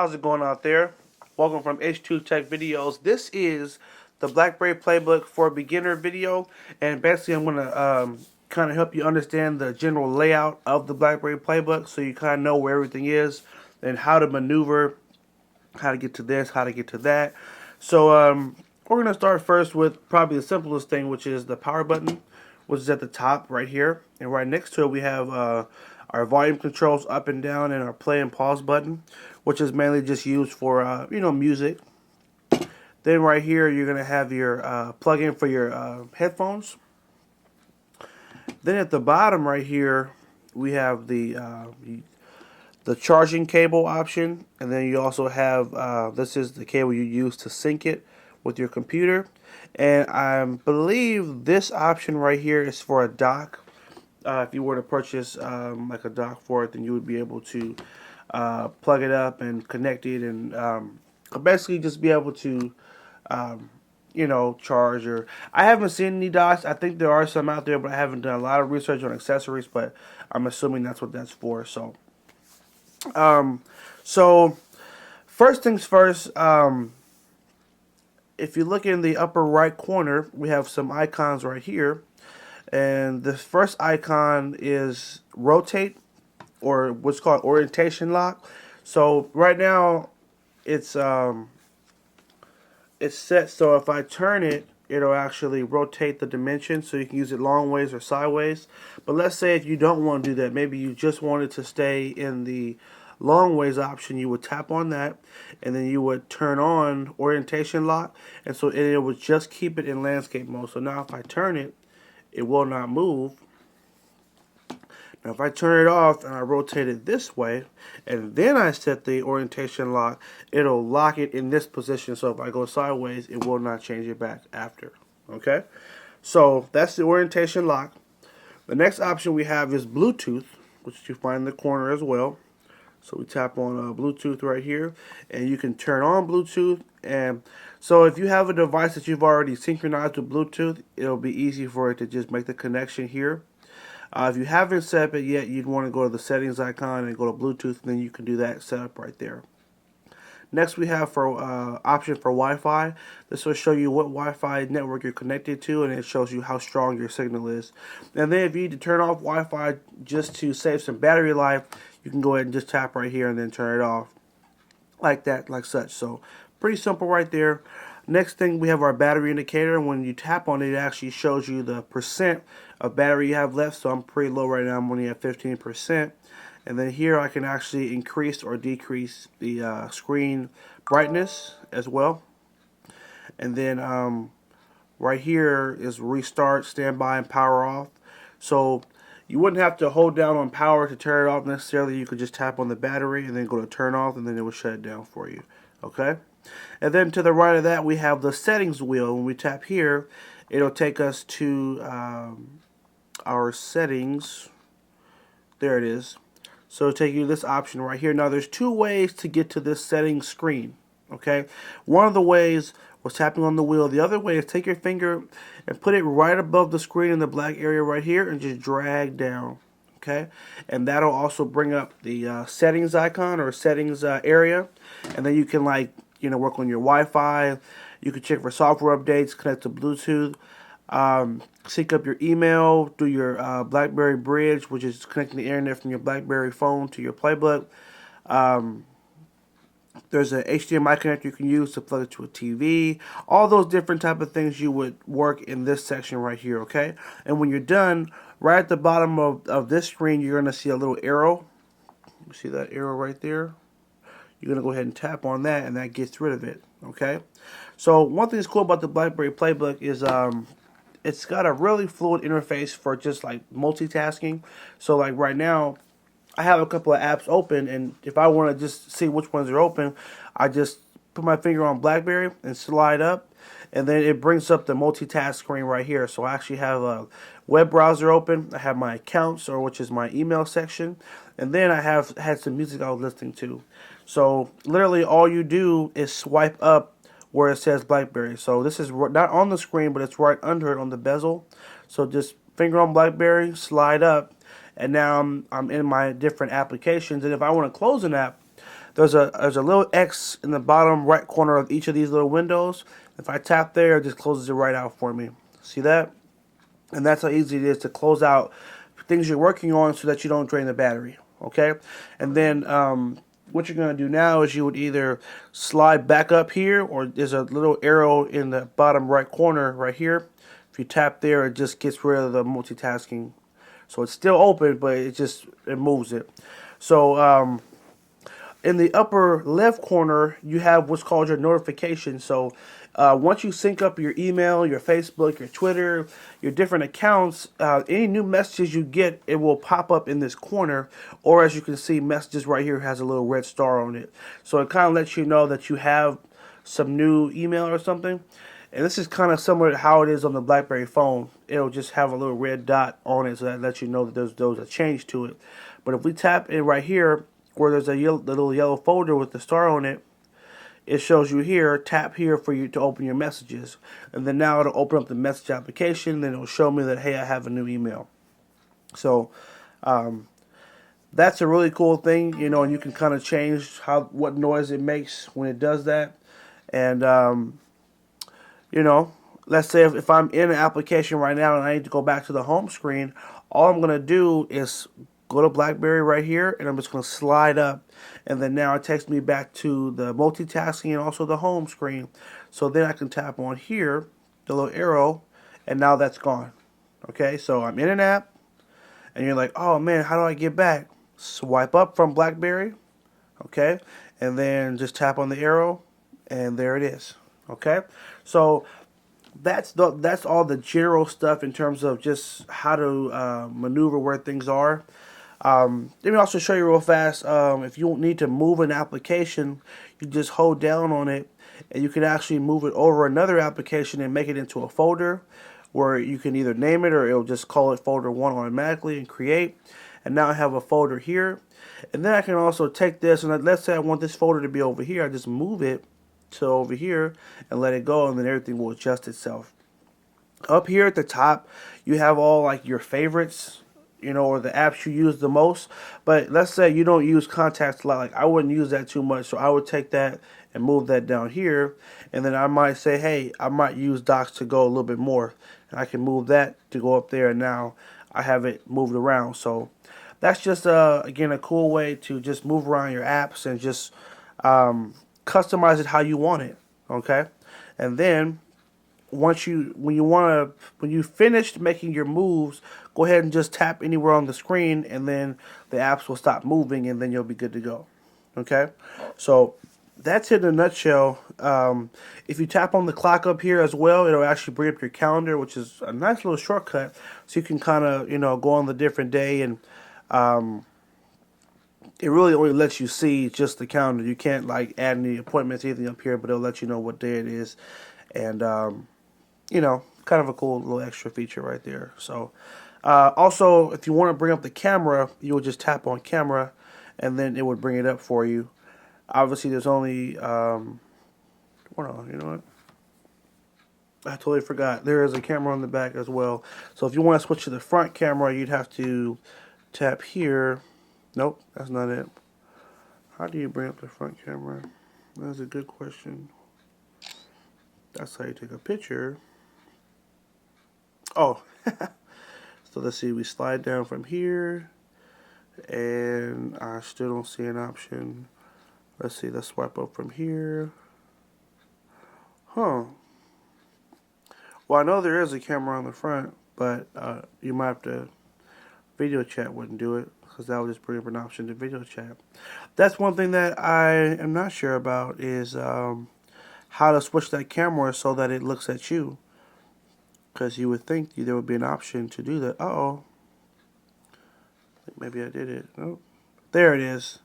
How's it going out there? Welcome from H2TechVideos. This is the Blackberry Playbook for Beginner video, and basically I'm going to kind of help you understand the general layout of the Blackberry Playbook so you kind of know where everything is and how to maneuver, how to get to this, how to get to that. So we're going to start first with probably the simplest thing, which is the power button, which is at the top right here. And right next to it we have our volume controls up and down and our play and pause button, which is mainly just used for music. Then right here you're going to have your plug-in for your headphones. Then at the bottom right here we have the charging cable option, and then you also have this is the cable you use to sync it with your computer. And I believe this option right here is for a dock. If you were to purchase like a dock for it, then you would be able to plug it up and connect it, and basically just be able to charge. Or I haven't seen any docks. I think there are some out there, but I haven't done a lot of research on accessories, but I'm assuming that's what that's for. So first things first, if you look in the upper right corner, we have some icons right here. And the first icon is rotate, or what's called orientation lock. So right now it's set so if I turn it, it'll actually rotate the dimension so you can use it long ways or sideways. But let's say if you don't want to do that, maybe you just wanted to stay in the long ways option, you would tap on that and then you would turn on orientation lock, and so it would just keep it in landscape mode. So now if I turn it, it will not move. Now if I turn it off and I rotate it this way and then I set the orientation lock, it'll lock it in this position, so if I go sideways it will not change it back after. Okay, so that's the orientation lock. The next option we have is Bluetooth, which you find in the corner as well. So we tap on Bluetooth right here, and you can turn on Bluetooth. And so if you have a device that you've already synchronized with Bluetooth, it'll be easy for it to just make the connection here. If you haven't set up it yet, you'd want to go to the settings icon and go to Bluetooth, and then you can do that setup right there. Next we have for option for Wi-Fi. This will show you what Wi-Fi network you're connected to, and it shows you how strong your signal is. And then if you need to turn off Wi-Fi just to save some battery life, you can go ahead and just tap right here and then turn it off like that, like such. So pretty simple right there. Next thing, we have our battery indicator, and when you tap on it, it actually shows you the percent of battery you have left. So I'm pretty low right now. I'm only at 15%. And then here I can actually increase or decrease the screen brightness as well. And then right here is restart, standby, and power off. So you wouldn't have to hold down on power to turn it off necessarily. You could just tap on the battery and then go to turn off, and then it will shut it down for you. Okay? And then to the right of that we have the settings wheel. When we tap here, it'll take us to our settings. There it is. So it'll take you to this option right here. Now there's two ways to get to this settings screen. Okay? One of the ways was tapping on the wheel. The other way is take your finger and put it right above the screen in the black area right here and just drag down. Okay, and that'll also bring up the settings icon or settings area, and then you can work on your Wi-Fi. You can check for software updates, connect to Bluetooth, sync up your email, do your BlackBerry Bridge, which is connecting the internet from your BlackBerry phone to your Playbook. There's an HDMI connector you can use to plug it to a TV. All those different type of things you would work in this section right here, okay? And when you're done, right at the bottom of this screen, you're going to see a little arrow. You see that arrow right there? You're going to go ahead and tap on that, and that gets rid of it, okay? So one thing that's cool about the BlackBerry Playbook is it's got a really fluid interface for just like multitasking. So like right now, I have a couple of apps open, and if I want to just see which ones are open, I just put my finger on BlackBerry and slide up, and then it brings up the multitask screen right here. So I actually have a web browser open. I have my accounts, or which is my email section, and then I have had some music I was listening to. So literally all you do is swipe up where it says BlackBerry. So this is not on the screen, but it's right under it on the bezel. So just finger on BlackBerry, slide up, and now I'm in my different applications. And if I want to close an app, there's a little X in the bottom right corner of each of these little windows. If I tap there, it just closes it right out for me. See that? And that's how easy it is to close out things you're working on so that you don't drain the battery. Okay? And then what you're going to do now is you would either slide back up here, or there's a little arrow in the bottom right corner right here. If you tap there, it just gets rid of the multitasking. So it's still open, but it moves it. So in the upper left corner, you have what's called your notifications. So once you sync up your email, your Facebook, your Twitter, your different accounts, any new messages you get, it will pop up in this corner. Or as you can see, messages right here has a little red star on it. So it kind of lets you know that you have some new email or something. And this is kind of similar to how it is on the Blackberry phone. It'll just have a little red dot on it, so that lets you know that there was a change to it. But if we tap it right here, where there's a little yellow folder with the star on it, it shows you here, tap here for you to open your messages. And then now it'll open up the message application, then it'll show me that, hey, I have a new email. So that's a really cool thing, you know, and you can kind of change what noise it makes when it does that. And you know, let's say if I'm in an application right now and I need to go back to the home screen, all I'm going to do is go to Blackberry right here, and I'm just going to slide up, and then now it takes me back to the multitasking and also the home screen. So then I can tap on here, the little arrow, and now that's gone. Okay, so I'm in an app, and you're like, oh man, how do I get back? Swipe up from Blackberry, okay, and then just tap on the arrow, and there it is. Okay, so that's all the general stuff in terms of just how to maneuver where things are. Let me also show you real fast. If you need to move an application, you just hold down on it, and you can actually move it over another application and make it into a folder, where you can either name it or it'll just call it folder 1 automatically and create. And now I have a folder here, and then I can also take this, and let's say I want this folder to be over here. I just move it to over here and let it go, and then everything will adjust itself. Up here at the top, you have all like your favorites, you know, or the apps you use the most. But let's say you don't use contacts a lot. Like I wouldn't use that too much, so I would take that and move that down here, and then I might say, hey, I might use Docs to go a little bit more, and I can move that to go up there, and now I have it moved around. So that's just again a cool way to just move around your apps and just customize it how you want it. Okay, and then when you finished making your moves, go ahead and just tap anywhere on the screen, and then the apps will stop moving, and then you'll be good to go. Okay, so that's it in a nutshell. If you tap on the clock up here as well, it'll actually bring up your calendar, which is a nice little shortcut, so you can kind of, you know, go on the different day, and it really only lets you see just the calendar. You can't like add any appointments, anything up here, but it'll let you know what day it is. And, you know, kind of a cool little extra feature right there. So, also, if you want to bring up the camera, you would just tap on camera, and then it would bring it up for you. Obviously, there's only, hold on, you know what? I totally forgot. There is a camera on the back as well. So if you want to switch to the front camera, you'd have to tap here. Nope, that's not it. How do you bring up the front camera? That's a good question. That's how you take a picture. Oh, so let's see. We slide down from here, and I still don't see an option. Let's see. Let's swipe up from here. Huh. Well, I know there is a camera on the front, but you might have to. Video chat wouldn't do it, because that would just bring up an option to video chat. That's one thing that I am not sure about is how to switch that camera so that it looks at you. Because you would think there would be an option to do that. Uh-oh. I think maybe I did it. Nope. There it is.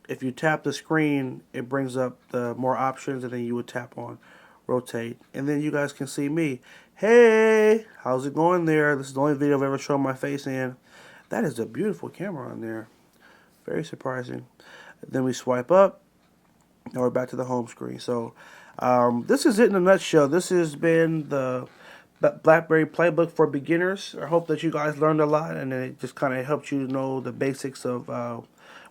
If you tap the screen, it brings up the more options, and then you would tap on rotate. And then you guys can see me. Hey, how's it going there? This is the only video I've ever shown my face in. That is a beautiful camera on there. Very surprising. Then we swipe up. Now we're back to the home screen. So this is it in a nutshell. This has been the Blackberry Playbook for beginners. I hope that you guys learned a lot, and it just kind of helped you know the basics of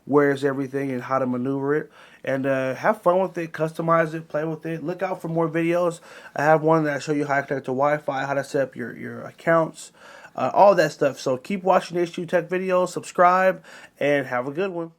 where's everything and how to maneuver it. And have fun with it, customize it, play with it. Look out for more videos. I have one that I show you how to connect to Wi-Fi, how to set up your accounts, all that stuff. So keep watching H2 Tech videos, subscribe, and have a good one.